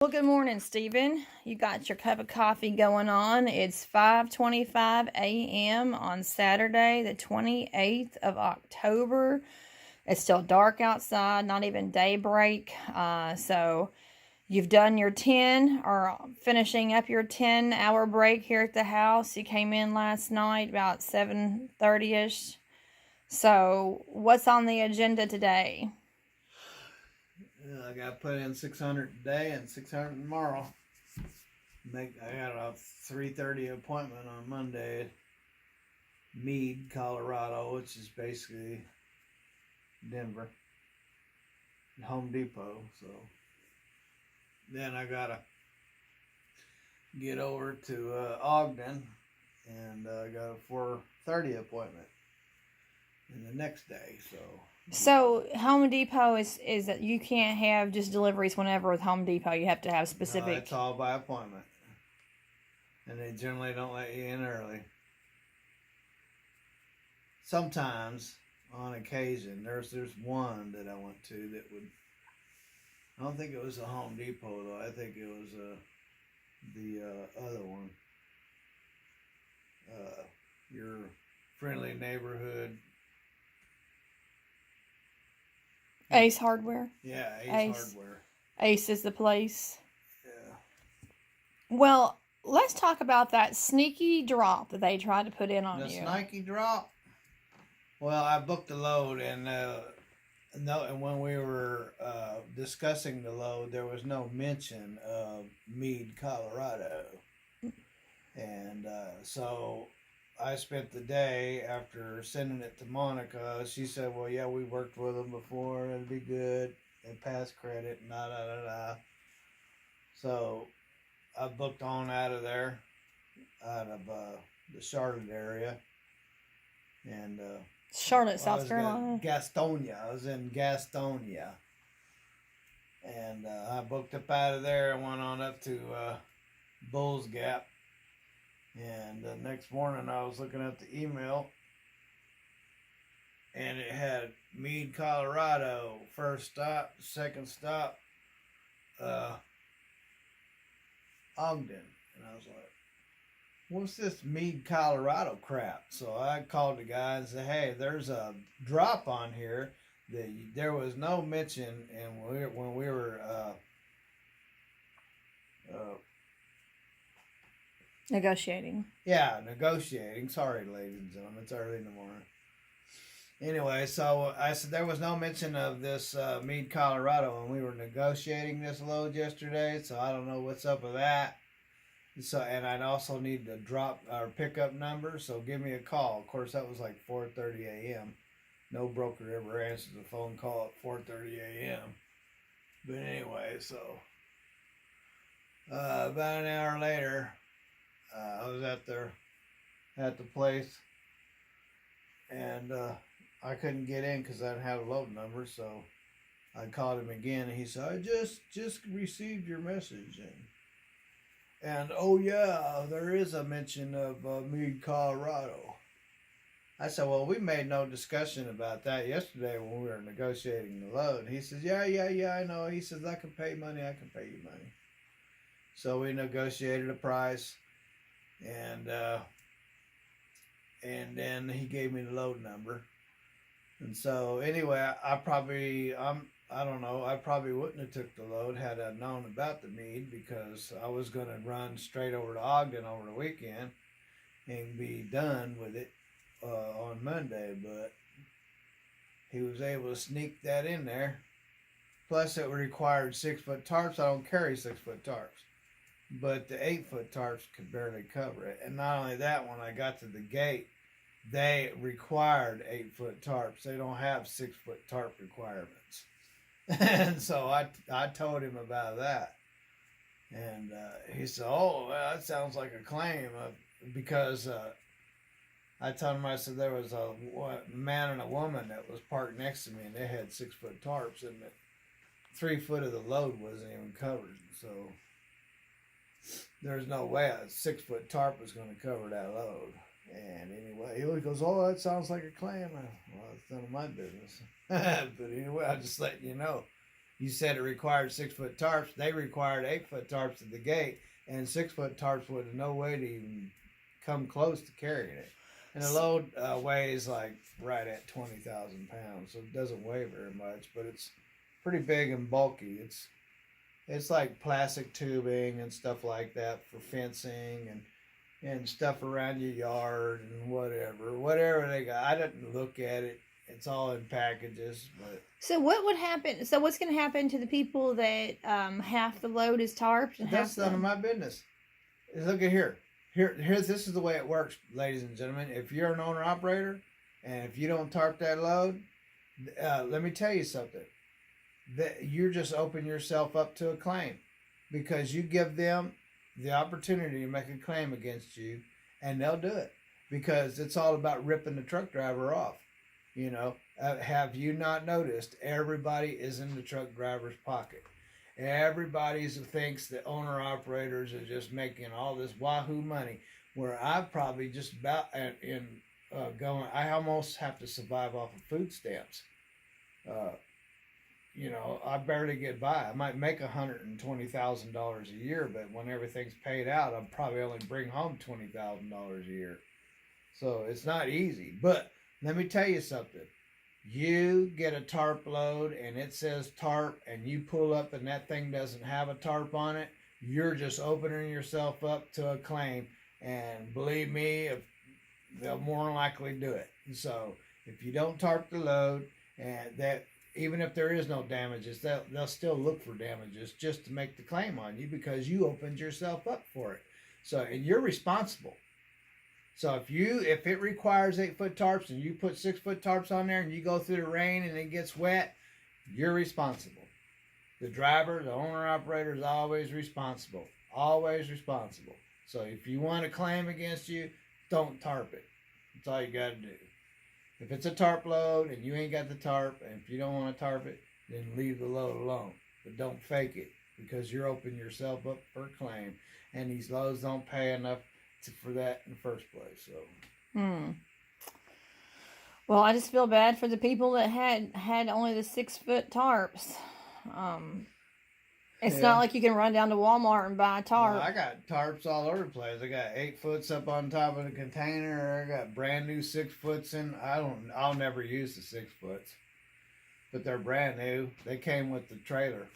Well, good morning, Stephen. You got your cup of coffee going on. It's 5:25 a.m. on Saturday, the 28th of October. It's still dark outside, not even daybreak. So you've done your 10 or finishing up your 10-hour break here at the house. You came in last night about 7:30ish. So what's on the agenda today? I got to put in 600 today and 600 tomorrow. I got a 3:30 appointment on Monday at Meade, Colorado, which is basically Denver, Home Depot. So then I got to get over to Ogden, and I got a 4:30 appointment in the next day. So Home Depot is that you can't have just deliveries whenever with Home Depot. You have to have specific. No, it's all by appointment, and they generally don't let you in early. Sometimes, on occasion, there's one that I went to that would. I don't think it was a Home Depot though. I think it was the other one. Your friendly neighborhood. Ace Hardware. Yeah, Ace Hardware. Ace is the place. Yeah. Well, let's talk about that sneaky drop that they tried to put in on you. The sneaky drop? Well, I booked the load, and when we were discussing the load, there was no mention of Meade, Colorado. And so I spent the day after sending it to Monica. She said, well, yeah, we worked with them before. It'd be good. And pass credit and da-da-da-da. So I booked on out of there, out of the Charlotte area. And Charlotte, South Carolina. Gastonia. I was in Gastonia. And I booked up out of there and went on up to Bulls Gap. And the next morning I was looking at the email, and it had Meade, Colorado, first stop, second stop, Ogden. And I was like, what's this Meade, Colorado crap? So I called the guy and said, hey, there's a drop on here that there was no mention, and when we were negotiating. Yeah, negotiating. Sorry, ladies and gentlemen. It's early in the morning. Anyway, so I said there was no mention of this Meade, Colorado, and we were negotiating this load yesterday, so I don't know what's up with that. So, and I'd also need to drop our pickup number, so give me a call. Of course, that was like 4:30 a.m. No broker ever answers a phone call at 4:30 a.m. But anyway, so about an hour later, I was at the place, and I couldn't get in because I didn't have a load number. So I called him again, and he said, "I just received your message, and oh yeah, there is a mention of Meade, Colorado." I said, "Well, we made no discussion about that yesterday when we were negotiating the load." And he says, "Yeah, I know." He says, "I can pay money. I can pay you money." So we negotiated a price. And then he gave me the load number, and so anyway, I don't know. I probably wouldn't have took the load had I known about the Meade, because I was going to run straight over to Ogden over the weekend and be done with it on Monday. But he was able to sneak that in there. Plus, it required 6-foot tarps. I don't carry 6-foot tarps. But the 8-foot tarps could barely cover it. And not only that, when I got to the gate, they required 8-foot tarps. They don't have 6-foot tarp requirements. And so I told him about that. And he said, oh, well, that sounds like a claim. Because I told him, I said there was a man and a woman that was parked next to me, and they had 6-foot tarps, and 3 foot of the load wasn't even covered. So there's no way a 6-foot tarp was going to cover that load. And anyway, he goes, oh, that sounds like a claim. Well, it's none of my business. But anyway, I'll just let you know. You said it required 6-foot tarps. They required 8-foot tarps at the gate, and 6-foot tarps would have no way to even come close to carrying it. And the load weighs like right at 20,000 pounds, so it doesn't weigh very much, but it's pretty big and bulky. It's like plastic tubing and stuff like that for fencing and stuff around your yard and whatever they got. I didn't look at it. It's all in packages, but So what would happen? So what's going to happen to the people that half the load is tarped and that's half none of my business. Look at here. Here's this is the way it works, ladies and gentlemen. If you're an owner operator and if you don't tarp that load, let me tell you something. That you're just opening yourself up to a claim, because you give them the opportunity to make a claim against you, and they'll do it, because it's all about ripping the truck driver off. You know, have you not noticed everybody is in the truck driver's pocket? Everybody thinks that owner operators are just making all this wahoo money, where I probably just about I almost have to survive off of food stamps. You know, I barely get by. I might make $120,000 a year, but when everything's paid out, I'll probably only bring home $20,000 a year. So it's not easy. But let me tell you something. You get a tarp load and it says tarp, and you pull up and that thing doesn't have a tarp on it, you're just opening yourself up to a claim. And believe me, they'll more than likely do it. So if you don't tarp the load, and that even if there is no damages, they'll still look for damages just to make the claim on you, because you opened yourself up for it. So, and you're responsible. So if it requires 8-foot tarps and you put 6-foot tarps on there and you go through the rain and it gets wet, you're responsible. The driver, the owner operator is always responsible. Always responsible. So if you want a claim against you, don't tarp it. That's all you got to do. If it's a tarp load and you ain't got the tarp, and if you don't want to tarp it, then leave the load alone. But don't fake it, because you're opening yourself up for a claim, and these loads don't pay enough for that in the first place. So. Well, I just feel bad for the people that had only the 6-foot tarps. It's not like you can run down to Walmart and buy a tarp. Well, I got tarps all over the place. I got 8-foots up on top of the container. I got brand new 6-foots in. I'll never use the 6-foots, but they're brand new. They came with the trailer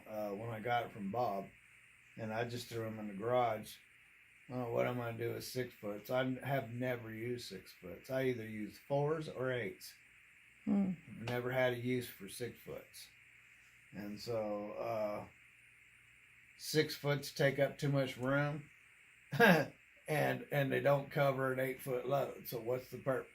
when I got it from Bob, and I just threw them in the garage. I don't know what I'm going to do with 6-foots. I have never used 6-foots. I either use 4s or 8s. I've never had a use for 6-foots. And so 6-foots take up too much room, and they don't cover an 8-foot load. So what's the purpose?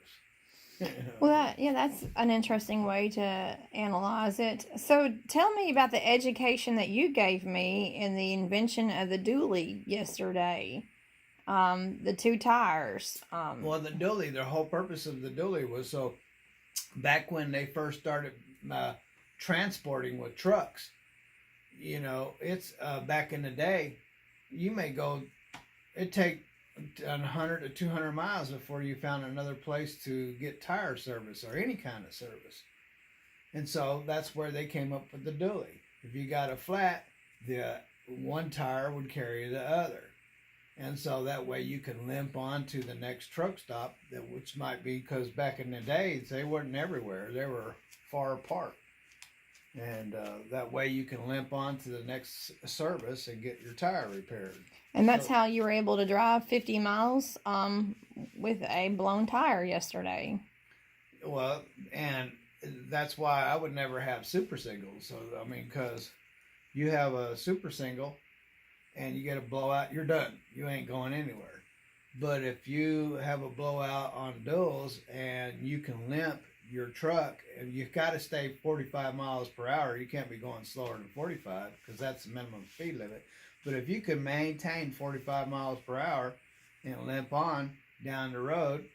Well, that's an interesting way to analyze it. So tell me about the education that you gave me in the invention of the dually yesterday. The 2 tires. Well, the dually, the whole purpose of the dually was so back when they first started transporting with trucks, you know, it's back in the day, you may go, it'd take 100 to 200 miles before you found another place to get tire service or any kind of service. And so that's where they came up with the dually. If you got a flat, the one tire would carry the other. And so that way you can limp on to the next truck stop, which might be, because back in the days, they weren't everywhere. They were far apart. And that way you can limp on to the next service and get your tire repaired. And that's how you were able to drive 50 miles with a blown tire yesterday. Well, and that's why I would never have super singles. So, I mean, because you have a super single and you get a blowout, you're done. You ain't going anywhere. But if you have a blowout on duals and you can limp your truck, and you've got to stay 45 miles per hour. You can't be going slower than 45, because that's the minimum speed limit. But if you can maintain 45 miles per hour and limp on down the road,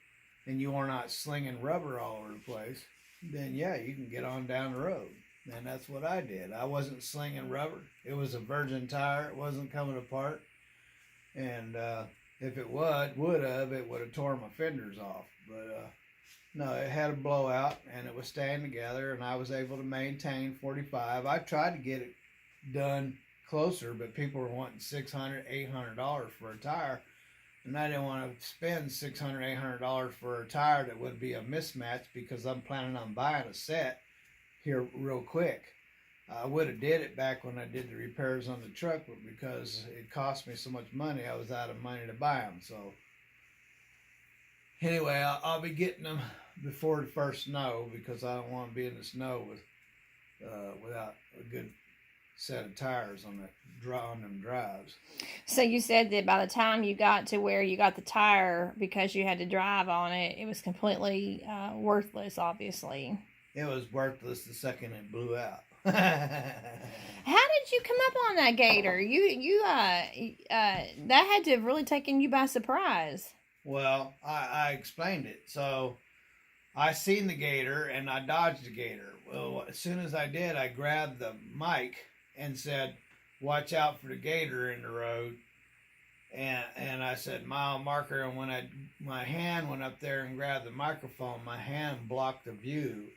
and you are not slinging rubber all over the place, then yeah, you can get on down the road. And that's what I did. I wasn't slinging rubber. It was a virgin tire. It wasn't coming apart. And if it would have torn my fenders off. But No, it had a blowout and it was staying together, and I was able to maintain 45. I tried to get it done closer, but people were wanting $600, $800 for a tire, and I didn't want to spend $600, $800 for a tire that would be a mismatch because I'm planning on buying a set here real quick. I would have did it back when I did the repairs on the truck, but because it cost me so much money, I was out of money to buy them. So anyway, I'll be getting them before the first snow because I don't want to be in the snow without a good set of tires on them drives. So you said that by the time you got to where you got the tire, because you had to drive on it, it was completely worthless, obviously. It was worthless the second it blew out. How did you come up on that gator? That had to have really taken you by surprise. Well, I explained it. So I seen the gator and I dodged the gator. Well, as soon as I did, I grabbed the mic and said, "Watch out for the gator in the road." And I said mile marker, and when my hand went up there and grabbed the microphone, my hand blocked the view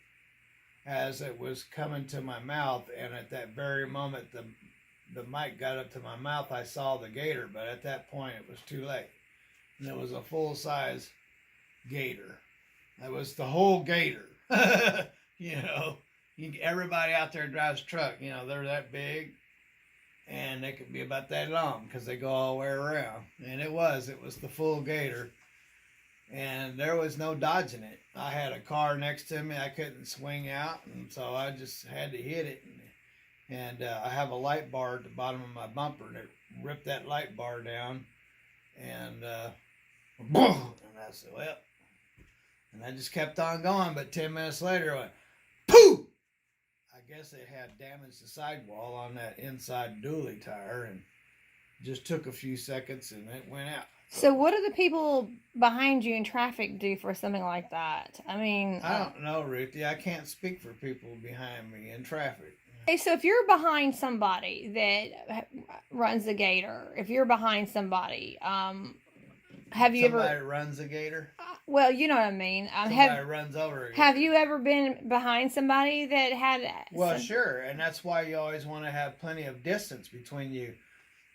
as it was coming to my mouth, and at that very moment the mic got up to my mouth, I saw the gator, but at that point it was too late. And it was a full-size gator. That was the whole gator. Everybody out there drives truck, they're that big, and they could be about that long because they go all the way around. And it was the full gator. And there was no dodging it. I had a car next to me. I couldn't swing out, and so I just had to hit it. And I have a light bar at the bottom of my bumper, and it ripped that light bar down. And boom! And I said, well, and I just kept on going. But 10 minutes later, it went, poof! I guess it had damaged the sidewall on that inside dually tire, and just took a few seconds, and it went out. So what do the people behind you in traffic do for something like that? I mean, I don't know, Ruthie. I can't speak for people behind me in traffic. Hey, so if you're behind somebody that runs a gator, if you're behind somebody, have you Somebody ever runs a gator? Well, you know what I mean. Somebody runs over a gator. Have you ever been behind somebody that had? Well, sure, and that's why you always want to have plenty of distance between you.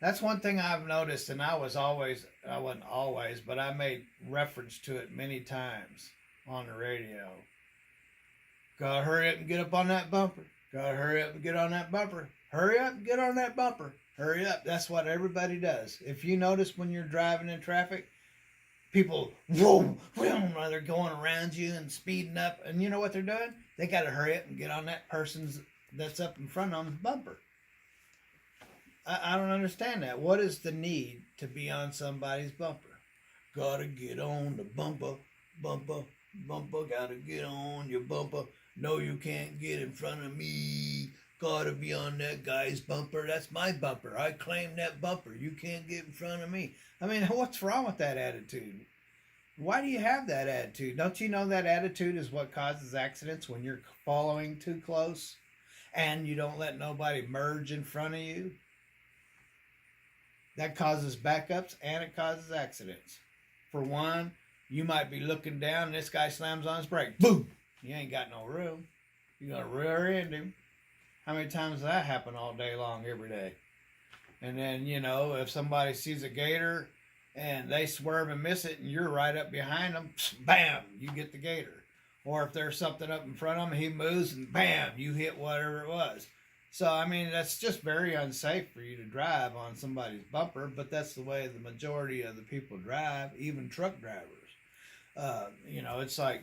That's one thing I've noticed, and I wasn't always, but I made reference to it many times on the radio. Gotta hurry up and get up on that bumper. Gotta hurry up and get on that bumper. Hurry up and get on that bumper. Hurry up. That's what everybody does. If you notice when you're driving in traffic, people, whoom, whoom, they're going around you and speeding up, and you know what they're doing? They gotta hurry up and get on that person's that's up in front of them's bumper. I don't understand that. What is the need to be on somebody's bumper? Gotta get on the bumper, bumper, bumper. Gotta get on your bumper. No, you can't get in front of me. Gotta be on that guy's bumper. That's my bumper. I claim that bumper. You can't get in front of me. I mean, what's wrong with that attitude? Why do you have that attitude? Don't you know that attitude is what causes accidents when you're following too close and you don't let nobody merge in front of you? That causes backups and it causes accidents. For one, you might be looking down and this guy slams on his brake. Boom! You ain't got no room. You're going to rear end him. How many times does that happen all day long, every day? And then, if somebody sees a gator and they swerve and miss it and you're right up behind them, bam, you get the gator. Or if there's something up in front of him, he moves and bam, you hit whatever it was. So, I mean, that's just very unsafe for you to drive on somebody's bumper, but that's the way the majority of the people drive, even truck drivers. It's like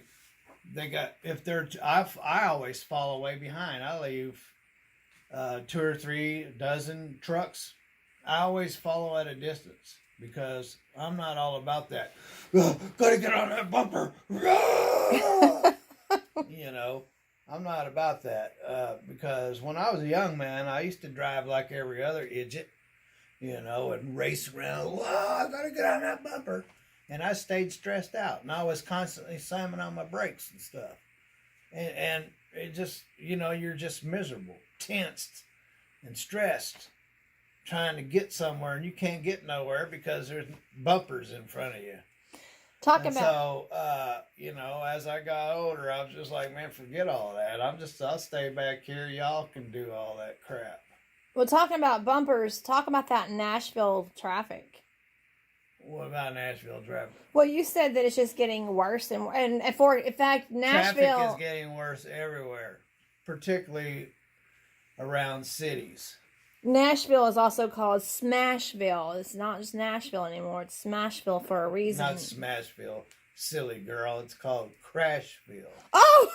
I always fall way behind. I leave 2 or 3 dozen trucks. I always follow at a distance because I'm not all about that. Gotta get on that bumper. I'm not about that because when I was a young man, I used to drive like every other idiot, and race around. Whoa, I gotta get on that bumper. And I stayed stressed out, and I was constantly slamming on my brakes and stuff. And it just, you're just miserable, tensed, and stressed, trying to get somewhere, and you can't get nowhere because there's bumpers in front of you. Talk And about. so, you know, as I got older, I was just like, man, forget all that. I'll stay back here. Y'all can do all that crap. Well, talking about bumpers, talk about that Nashville traffic. What about Nashville traffic? Well, you said that it's just getting worse, and in fact, Nashville Traffic is getting worse everywhere, particularly around cities. Nashville is also called Smashville. It's not just Nashville anymore. It's Smashville for a reason. Not Smashville, silly girl. It's called Crashville. Oh,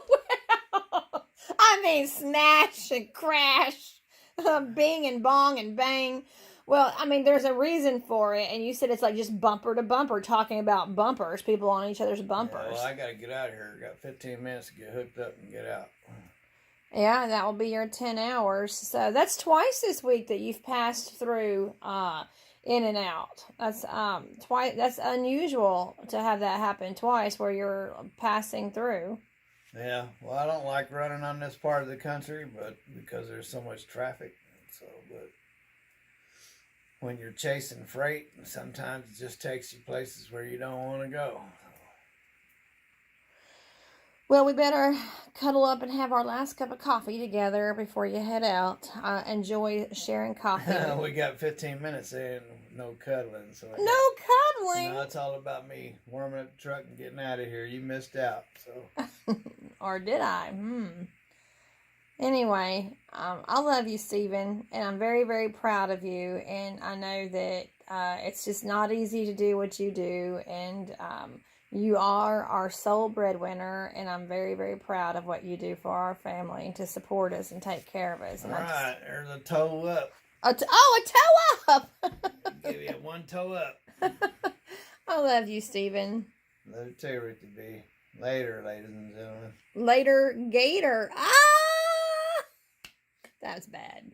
well, I mean smash and crash, bing and bong and bang. Well, I mean, there's a reason for it, and you said it's like just bumper to bumper, talking about bumpers, people on each other's bumpers. Yeah, well, I got to get out of here. I got 15 minutes to get hooked up and get out. Yeah, that will be your 10 hours. So that's twice this week that you've passed through in and out. That's twice. That's unusual to have that happen twice where you're passing through. Yeah, well, I don't like running on this part of the country, but because there's so much traffic. So, but when you're chasing freight, sometimes it just takes you places where you don't want to go. Well, we better cuddle up and have our last cup of coffee together before you head out. Enjoy sharing coffee. We got 15 minutes in, no cuddling. So No cuddling. no, it's all about me warming up the truck and getting out of here. You missed out. So. Or did I? Anyway, I love you, Stephen, and I'm very, very proud of you. And I know that it's just not easy to do what you do, and you are our sole breadwinner, and I'm very, very proud of what you do for our family to support us and take care of us. All right, there's a toe up. A toe up! Give you one toe up. I love you, Stephen. Love you too, Ricky B. Later, ladies and gentlemen. Later, Gator. Ah! That was bad.